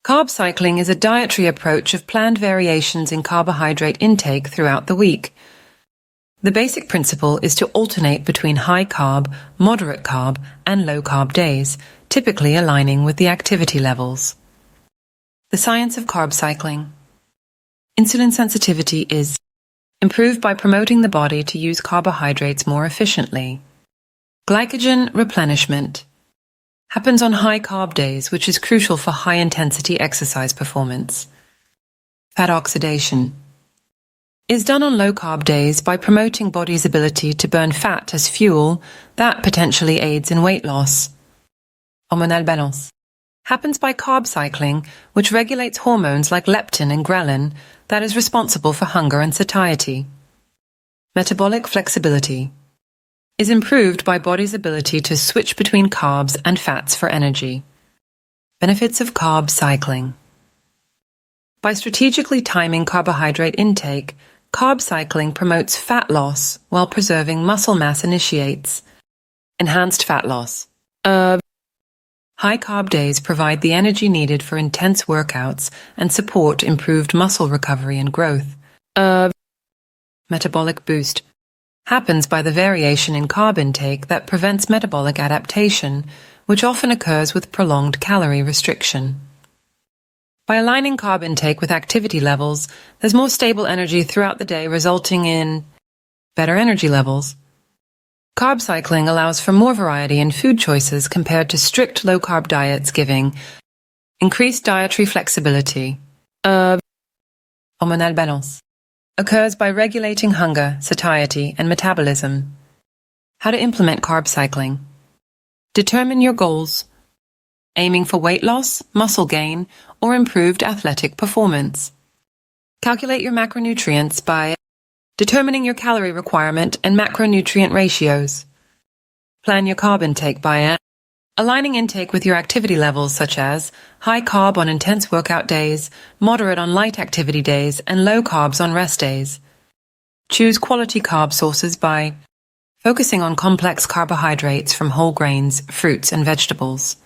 Carb cycling is a dietary approach of planned variations in carbohydrate intake throughout the week. The basic principle is to alternate between high carb, moderate carb, and low carb days, typically aligning with the activity levels. The science of carb cycling. Insulin sensitivity is improved by promoting the body to use carbohydrates more efficiently. Glycogen replenishment happens on high carb days, which is crucial for high-intensity exercise performance. Fat oxidation is done on low-carb days by promoting body's ability to burn fat as fuel that potentially aids in weight loss. Hormonal balance happens by carb cycling, which regulates hormones like leptin and ghrelin that is responsible for hunger and satiety. Metabolic flexibility is improved by body's ability to switch between carbs and fats for energy. Benefits of carb cycling. By strategically timing carbohydrate intake, carb cycling promotes fat loss while preserving muscle mass initiates. Enhanced fat loss. High carb days provide the energy needed for intense workouts and support improved muscle recovery and growth. Metabolic boost happens by the variation in carb intake that prevents metabolic adaptation, which often occurs with prolonged calorie restriction. By aligning carb intake with activity levels, there's more stable energy throughout the day, resulting in better energy levels. Carb cycling allows for more variety in food choices compared to strict low-carb diets, giving increased dietary flexibility. Hormonal balance occurs by regulating hunger, satiety, and metabolism. How to implement carb cycling. Determine your goals, aiming for weight loss, muscle gain, or improved athletic performance. Calculate your macronutrients by determining your calorie requirement and macronutrient ratios. Plan your carb intake by aligning intake with your activity levels, such as high carb on intense workout days, moderate on light activity days, and low carbs on rest days. Choose quality carb sources by focusing on complex carbohydrates from whole grains, fruits, and vegetables.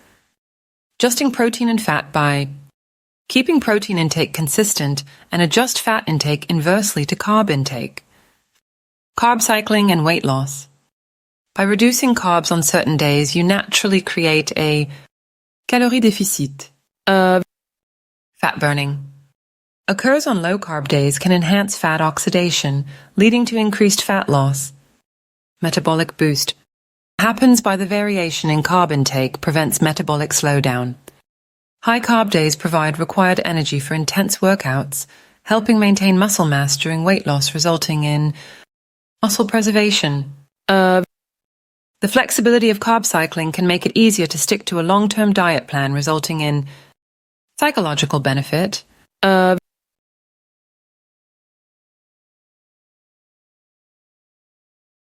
Adjusting protein and fat by keeping protein intake consistent and adjust fat intake inversely to carb intake. Carb cycling and weight loss. By reducing carbs on certain days, you naturally create a calorie déficit. Fat burning occurs on low-carb days can enhance fat oxidation, leading to increased fat loss. Metabolic boost happens by the variation in carb intake prevents metabolic slowdown. High-carb days provide required energy for intense workouts, helping maintain muscle mass during weight loss, resulting in muscle preservation. The flexibility of carb cycling can make it easier to stick to a long-term diet plan, resulting in psychological benefit.